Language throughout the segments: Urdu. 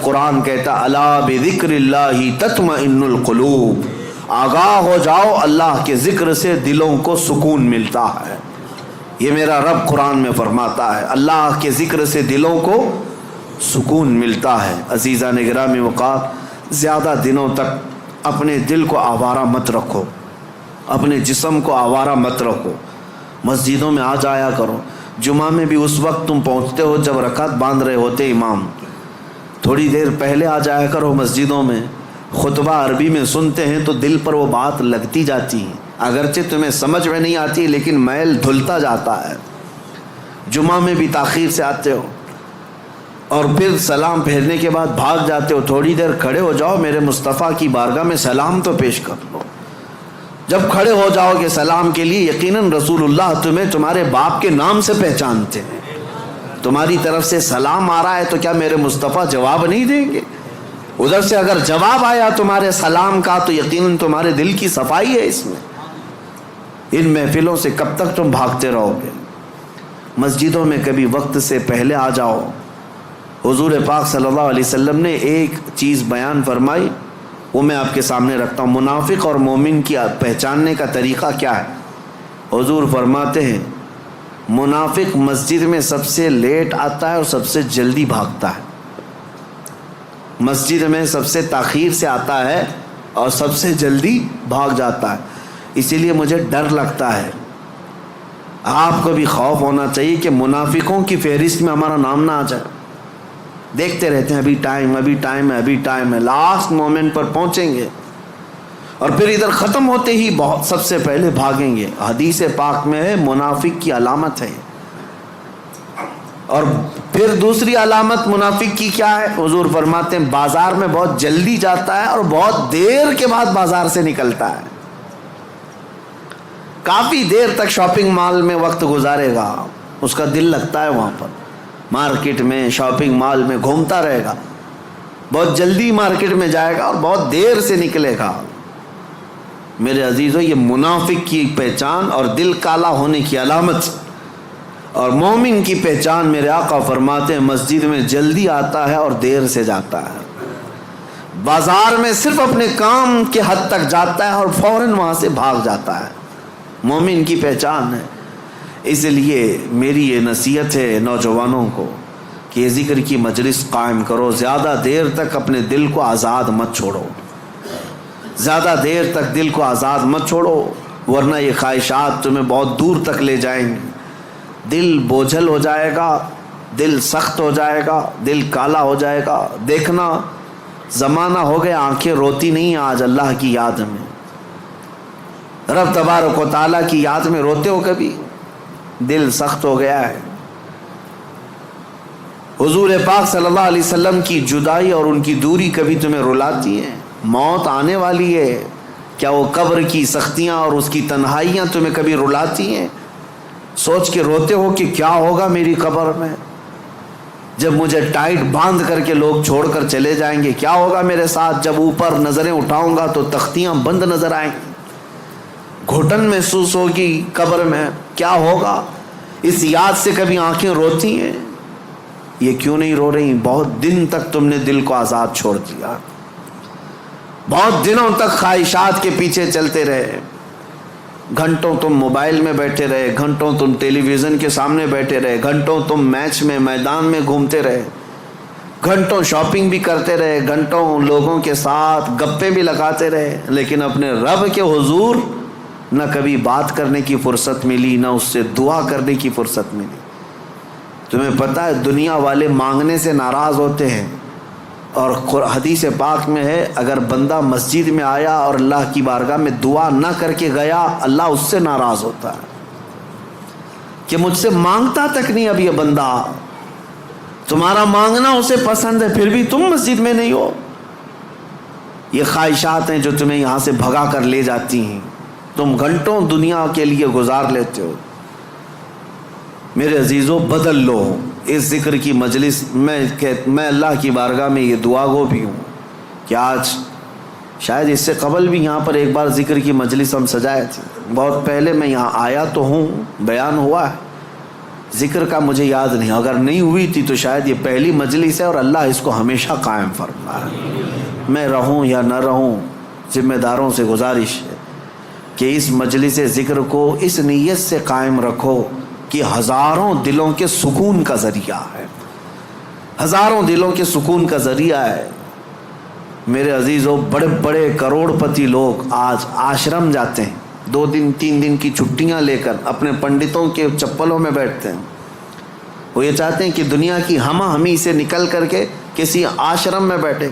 قرآن کہتا الا بذکر اللہ تطمئن القلوب، آگاہ ہو جاؤ اللہ کے ذکر سے دلوں کو سکون ملتا ہے۔ یہ میرا رب قرآن میں فرماتا ہے، اللہ کے ذکر سے دلوں کو سکون ملتا ہے۔ عزیزان گرامی وقار، زیادہ دنوں تک اپنے دل کو آوارہ مت رکھو، اپنے جسم کو آوارہ مت رکھو، مسجدوں میں آ جایا کرو۔ جمعہ میں بھی اس وقت تم پہنچتے ہو جب رکعت باندھ رہے ہوتے امام، تھوڑی دیر پہلے آ جایا کرو مسجدوں میں۔ خطبہ عربی میں سنتے ہیں تو دل پر وہ بات لگتی جاتی ہے، اگرچہ تمہیں سمجھ میں نہیں آتی لیکن میل دھلتا جاتا ہے۔ جمعہ میں بھی تاخیر سے آتے ہو اور پھر سلام پھیرنے کے بعد بھاگ جاتے ہو، تھوڑی دیر کھڑے ہو جاؤ، میرے مصطفیٰ کی بارگاہ میں سلام تو پیش کر لو۔ جب کھڑے ہو جاؤ گے سلام کے لیے، یقیناً رسول اللہ تمہیں تمہارے باپ کے نام سے پہچانتے ہیں۔ تمہاری طرف سے سلام آ رہا ہے تو کیا میرے مصطفیٰ جواب نہیں دیں گے؟ ادھر سے اگر جواب آیا تمہارے سلام کا تو یقیناً تمہارے دل کی صفائی ہے اس میں۔ ان محفلوں سے کب تک تم بھاگتے رہو گے؟ مسجدوں میں کبھی وقت سے پہلے آ جاؤ۔ حضور پاک صلی اللہ علیہ وسلم نے ایک چیز بیان فرمائی، وہ میں آپ کے سامنے رکھتا ہوں۔ منافق اور مومن کی پہچاننے کا طریقہ کیا ہے؟ حضور فرماتے ہیں منافق مسجد میں سب سے لیٹ آتا ہے اور سب سے جلدی بھاگتا ہے، مسجد میں سب سے تاخیر سے آتا ہے اور سب سے جلدی بھاگ جاتا ہے۔ اسی لیے مجھے ڈر لگتا ہے، آپ کو بھی خوف ہونا چاہیے کہ منافقوں کی فہرست میں ہمارا نام نہ آ جائے۔ دیکھتے رہتے ہیں ابھی ٹائم ہے، لاسٹ مومنٹ پر پہنچیں گے اور پھر ادھر ختم ہوتے ہی بہت سب سے پہلے بھاگیں گے۔ حدیث پاک میں ہے منافق کی علامت ہے۔ اور پھر دوسری علامت منافق کی کیا ہے؟ حضور فرماتے ہیں بازار میں بہت جلدی جاتا ہے اور بہت دیر کے بعد بازار سے نکلتا ہے، کافی دیر تک شاپنگ مال میں وقت گزارے گا، اس کا دل لگتا ہے وہاں پر، مارکیٹ میں شاپنگ مال میں گھومتا رہے گا، بہت جلدی مارکیٹ میں جائے گا اور بہت دیر سے نکلے گا۔ میرے عزیزو، یہ منافق کی پہچان اور دل کالا ہونے کی علامت، اور مومن کی پہچان میرے آقا فرماتے ہیں مسجد میں جلدی آتا ہے اور دیر سے جاتا ہے، بازار میں صرف اپنے کام کے حد تک جاتا ہے اور فوراً وہاں سے بھاگ جاتا ہے۔ مومن کی پہچان ہے۔ اس لیے میری یہ نصیحت ہے نوجوانوں کو کہ یہ ذکر کی مجلس قائم کرو، زیادہ دیر تک اپنے دل کو آزاد مت چھوڑو، زیادہ دیر تک دل کو آزاد مت چھوڑو، ورنہ یہ خواہشات تمہیں بہت دور تک لے جائیں گے۔ دل بوجھل ہو جائے گا، دل سخت ہو جائے گا، دل کالا ہو جائے گا۔ دیکھنا زمانہ ہو گیا آنکھیں روتی نہیں آج اللہ کی یاد میں، رب تبارک و تعالیٰ کی یاد میں روتے ہو کبھی؟ دل سخت ہو گیا ہے۔ حضور پاک صلی اللہ علیہ وسلم کی جدائی اور ان کی دوری کبھی تمہیں رلاتی ہے؟ موت آنے والی ہے، کیا وہ قبر کی سختیاں اور اس کی تنہائیاں تمہیں کبھی رلاتی ہیں؟ سوچ کے روتے ہو کہ کیا ہوگا میری قبر میں جب مجھے ٹائٹ باندھ کر کے لوگ چھوڑ کر چلے جائیں گے؟ کیا ہوگا میرے ساتھ جب اوپر نظریں اٹھاؤں گا تو تختیاں بند نظر آئیں گی، گھٹن محسوس ہوگی قبر میں؟ کیا ہوگا؟ اس یاد سے کبھی آنکھیں روتی ہیں؟ یہ کیوں نہیں رو رہی؟ بہت دن تک تم نے دل کو آزاد چھوڑ دیا، بہت دنوں تک خواہشات کے پیچھے چلتے رہے، گھنٹوں تم موبائل میں بیٹھے رہے، گھنٹوں تم ٹیلی ویژن کے سامنے بیٹھے رہے، گھنٹوں تم میچ میں میدان میں گھومتے رہے، گھنٹوں شاپنگ بھی کرتے رہے، گھنٹوں لوگوں کے ساتھ گپے بھی لگاتے رہے، لیکن اپنے رب کے حضور نہ کبھی بات کرنے کی فرصت ملی، نہ اس سے دعا کرنے کی فرصت ملی۔ تمہیں پتہ ہے دنیا والے مانگنے سے ناراض ہوتے ہیں، اور حدیث پاک میں ہے اگر بندہ مسجد میں آیا اور اللہ کی بارگاہ میں دعا نہ کر کے گیا، اللہ اس سے ناراض ہوتا ہے کہ مجھ سے مانگتا تک نہیں اب یہ بندہ، تمہارا مانگنا اسے پسند ہے پھر بھی تم مسجد میں نہیں ہو۔ یہ خواہشات ہیں جو تمہیں یہاں سے بھگا کر لے جاتی ہیں، تم گھنٹوں دنیا کے لیے گزار لیتے ہو۔ میرے عزیزوں، بدل لو اس ذکر کی مجلس۔ میں اللہ کی بارگاہ میں یہ دعا گو بھی ہوں کہ آج شاید اس سے قبل بھی یہاں پر ایک بار ذکر کی مجلس ہم سجائے تھے، بہت پہلے میں یہاں آیا تو ہوں، بیان ہوا ہے، ذکر کا مجھے یاد نہیں، اگر نہیں ہوئی تھی تو شاید یہ پہلی مجلس ہے اور اللہ اس کو ہمیشہ قائم فرمائے۔ میں رہوں یا نہ رہوں، ذمہ داروں سے گزارش ہے کہ اس مجلس ذکر کو اس نیت سے قائم رکھو کہ ہزاروں دلوں کے سکون کا ذریعہ ہے، ہزاروں دلوں کے سکون کا ذریعہ ہے۔ میرے عزیزوں، بڑے بڑے کروڑ پتی لوگ آج آشرم جاتے ہیں، 2 دن 3 دن کی چھٹیاں لے کر اپنے پنڈتوں کے چپلوں میں بیٹھتے ہیں۔ وہ یہ چاہتے ہیں کہ دنیا کی ہمہ ہمی سے نکل کر کے کسی آشرم میں بیٹھے۔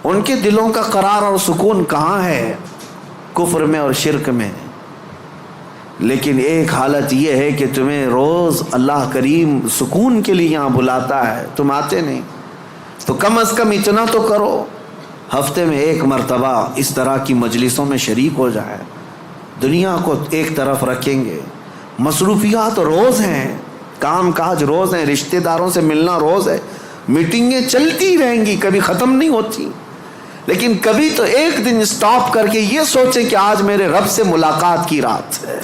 ان کے دلوں کا قرار اور سکون کہاں ہے؟ کفر میں اور شرک میں۔ لیکن ایک حالت یہ ہے کہ تمہیں روز اللہ کریم سکون کے لیے یہاں بلاتا ہے، تم آتے نہیں، تو کم از کم اتنا تو کرو، ہفتے میں 1 مرتبہ اس طرح کی مجلسوں میں شریک ہو جائے۔ دنیا کو ایک طرف رکھیں گے، مصروفیات روز ہیں، کام کاج روز ہیں، رشتہ داروں سے ملنا روز ہے، میٹنگیں چلتی رہیں گی، کبھی ختم نہیں ہوتی، لیکن کبھی تو ایک دن سٹاپ کر کے یہ سوچیں کہ آج میرے رب سے ملاقات کی رات ہے،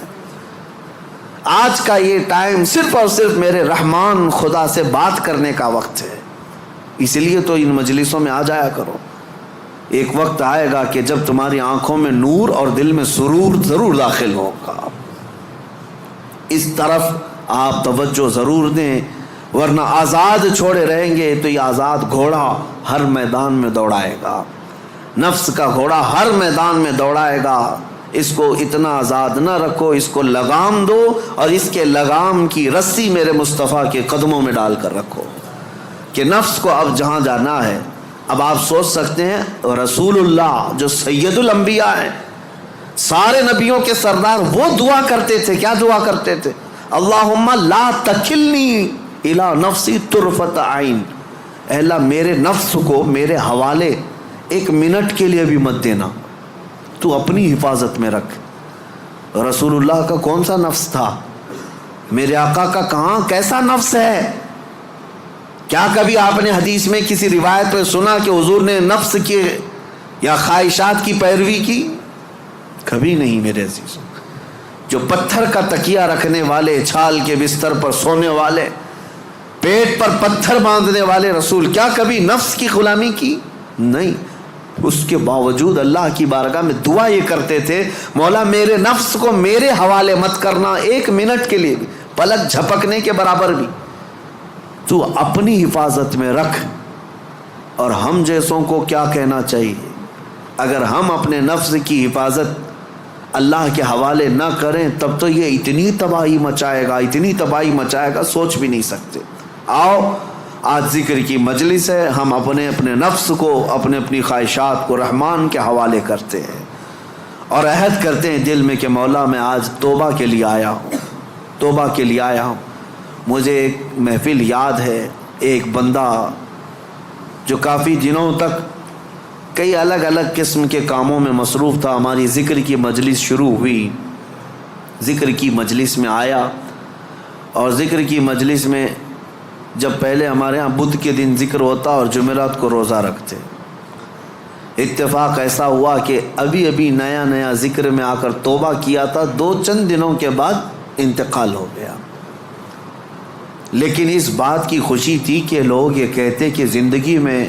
آج کا یہ ٹائم صرف اور صرف میرے رحمان خدا سے بات کرنے کا وقت ہے۔ اس لیے تو ان مجلسوں میں آ جایا کرو۔ ایک وقت آئے گا کہ جب تمہاری آنکھوں میں نور اور دل میں سرور ضرور داخل ہوگا، اس طرف آپ توجہ ضرور دیں، ورنہ آزاد چھوڑے رہیں گے تو یہ آزاد گھوڑا ہر میدان میں دوڑائے گا، نفس کا گھوڑا ہر میدان میں دوڑائے گا۔ اس کو اتنا آزاد نہ رکھو، اس کو لگام دو اور اس کے لگام کی رسی میرے مصطفیٰ کے قدموں میں ڈال کر رکھو کہ نفس کو اب جہاں جانا ہے۔ اب آپ سوچ سکتے ہیں رسول اللہ جو سید الانبیاء ہیں، سارے نبیوں کے سردار، وہ دعا کرتے تھے، کیا دعا کرتے تھے؟ اللہم لا تکلنی الی نفسی طرفۃ عین، اے اللہ میرے نفس کو میرے حوالے 1 منٹ کے لیے بھی مت دینا، تو اپنی حفاظت میں رکھ۔ رسول اللہ کا کون سا نفس تھا؟ میرے آقا کا کہاں کیسا نفس ہے؟ کیا کبھی آپ نے حدیث میں کسی روایت میں سنا کہ حضور نے نفس کے یا خواہشات کی پیروی کی؟ کبھی نہیں میرے عزیزوں۔ جو پتھر کا تکیہ رکھنے والے، چھال کے بستر پر سونے والے، پیٹ پر پتھر باندھنے والے رسول، کیا کبھی نفس کی غلامی کی؟ نہیں۔ اس کے باوجود اللہ کی بارگاہ میں دعا یہ کرتے تھے، مولا میرے نفس کو میرے حوالے مت کرنا 1 منٹ کے لیے بھی، پلک جھپکنے کے برابر بھی، تو اپنی حفاظت میں رکھ۔ اور ہم جیسوں کو کیا کہنا چاہیے؟ اگر ہم اپنے نفس کی حفاظت اللہ کے حوالے نہ کریں تب تو یہ اتنی تباہی مچائے گا، اتنی تباہی مچائے گا، سوچ بھی نہیں سکتے۔ آؤ آج ذکر کی مجلس ہے، ہم اپنے نفس کو، اپنی خواہشات کو رحمان کے حوالے کرتے ہیں اور عہد کرتے ہیں دل میں کہ مولا میں آج توبہ کے لیے آیا ہوں، توبہ کے لیے آیا ہوں۔ مجھے ایک محفل یاد ہے، ایک بندہ جو کافی دنوں تک کئی الگ الگ قسم کے کاموں میں مصروف تھا، ہماری ذکر کی مجلس شروع ہوئی، ذکر کی مجلس میں آیا، اور ذکر کی مجلس میں جب پہلے ہمارے ہاں بدھ کے دن ذکر ہوتا اور جمعرات کو روزہ رکھتے، اتفاق ایسا ہوا کہ ابھی نیا ذکر میں آ کر توبہ کیا تھا، 2 چند دنوں کے بعد انتقال ہو گیا۔ لیکن اس بات کی خوشی تھی کہ لوگ یہ کہتے کہ زندگی میں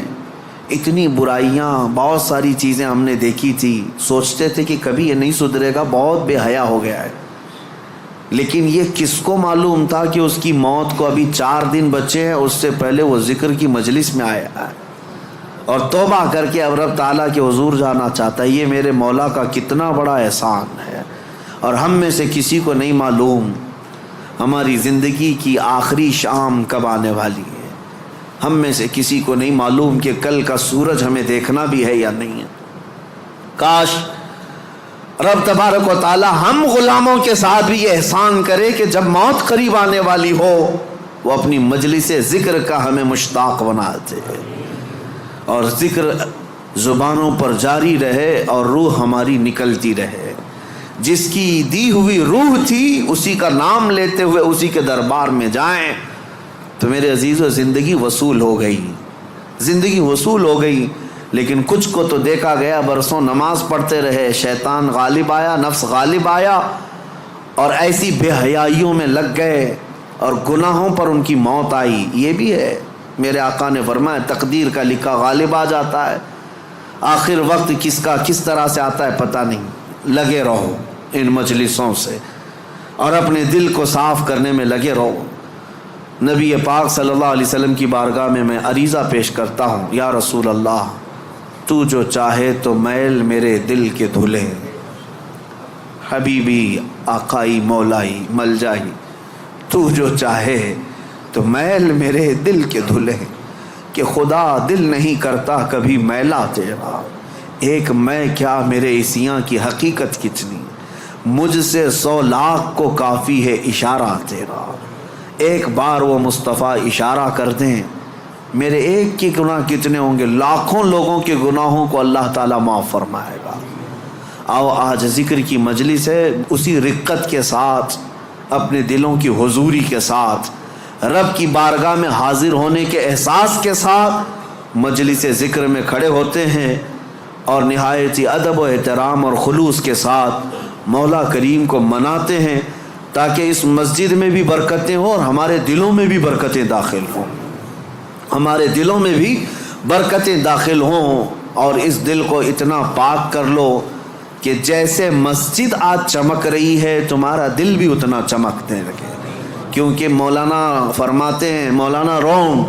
اتنی برائیاں، بہت ساری چیزیں ہم نے دیکھی تھی، سوچتے تھے کہ کبھی یہ نہیں سدھرے گا، بہت بے حیا ہو گیا ہے۔ لیکن یہ کس کو معلوم تھا کہ اس کی موت کو ابھی 4 دن بچے ہیں، اس سے پہلے وہ ذکر کی مجلس میں آیا ہے اور توبہ کر کے اب رب تعالیٰ کے حضور جانا چاہتا ہے۔ یہ میرے مولا کا کتنا بڑا احسان ہے، اور ہم میں سے کسی کو نہیں معلوم ہماری زندگی کی آخری شام کب آنے والی ہے، ہم میں سے کسی کو نہیں معلوم کہ کل کا سورج ہمیں دیکھنا بھی ہے یا نہیں ہے۔ کاش رب تبارک و تعالی ہم غلاموں کے ساتھ بھی یہ احسان کرے کہ جب موت قریب آنے والی ہو وہ اپنی مجلس ذکر کا ہمیں مشتاق بنا دے، اور ذکر زبانوں پر جاری رہے اور روح ہماری نکلتی رہے۔ جس کی دی ہوئی روح تھی اسی کا نام لیتے ہوئے اسی کے دربار میں جائیں تو میرے عزیزو زندگی وصول ہو گئی، زندگی وصول ہو گئی۔ لیکن کچھ کو تو دیکھا گیا برسوں نماز پڑھتے رہے، شیطان غالب آیا، نفس غالب آیا، اور ایسی بے حیائیوں میں لگ گئے اور گناہوں پر ان کی موت آئی. یہ بھی ہے. میرے آقا نے فرمایا تقدیر کا لکھا غالب آ جاتا ہے. آخر وقت کس کا کس طرح سے آتا ہے پتہ نہیں. لگے رہو ان مجلسوں سے اور اپنے دل کو صاف کرنے میں لگے رہو. نبی پاک صلی اللہ علیہ وسلم کی بارگاہ میں عریضہ پیش کرتا ہوں. یا رسول اللہ، تو جو چاہے تو میل میرے دل کے دھلے. حبیبی آقائی مولائی ملجائی، تو جو چاہے تو میل میرے دل کے دھلے. کہ خدا دل نہیں کرتا کبھی میلا تیرا. ایک میں کیا میرے عصیاں کی حقیقت کتنی، مجھ سے 100 لاکھ کو کافی ہے اشارہ تیرا. ایک بار وہ مصطفیٰ اشارہ کر دیں، میرے ایک کے گناہ کتنے ہوں گے، لاکھوں لوگوں کے گناہوں کو اللہ تعالیٰ معاف فرمائے گا. آؤ آج ذکر کی مجلس ہے، اسی رقت کے ساتھ، اپنے دلوں کی حضوری کے ساتھ، رب کی بارگاہ میں حاضر ہونے کے احساس کے ساتھ مجلس ذکر میں کھڑے ہوتے ہیں اور نہایت ہی ادب و احترام اور خلوص کے ساتھ مولا کریم کو مناتے ہیں تاکہ اس مسجد میں بھی برکتیں ہوں اور ہمارے دلوں میں بھی برکتیں داخل ہوں. ہمارے دلوں میں بھی برکتیں داخل ہوں اور اس دل کو اتنا پاک کر لو کہ جیسے مسجد آج چمک رہی ہے تمہارا دل بھی اتنا چمکنے لگے. کیونکہ مولانا فرماتے ہیں، مولانا روم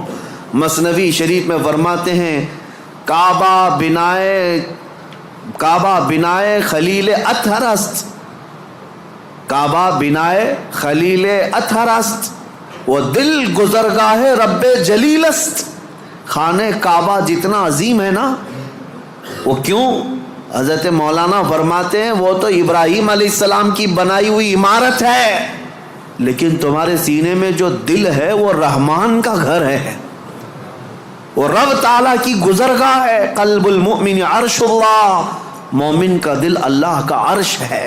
مثنوی شریف میں فرماتے ہیں کعبہ بنائے خلیل اطہر است. کعبہ بنائے خلیل اطہر است، وہ دل گزرگاہ رب جلیل است. خانہ کعبہ جتنا عظیم ہے نا، وہ کیوں؟ حضرت مولانا فرماتے ہیں وہ تو ابراہیم علیہ السلام کی بنائی ہوئی عمارت ہے، لیکن تمہارے سینے میں جو دل ہے وہ رحمان کا گھر ہے، وہ رب تعالیٰ کی گزرگاہ ہے. قلب المؤمن عرش اللہ، مومن کا دل اللہ کا عرش ہے.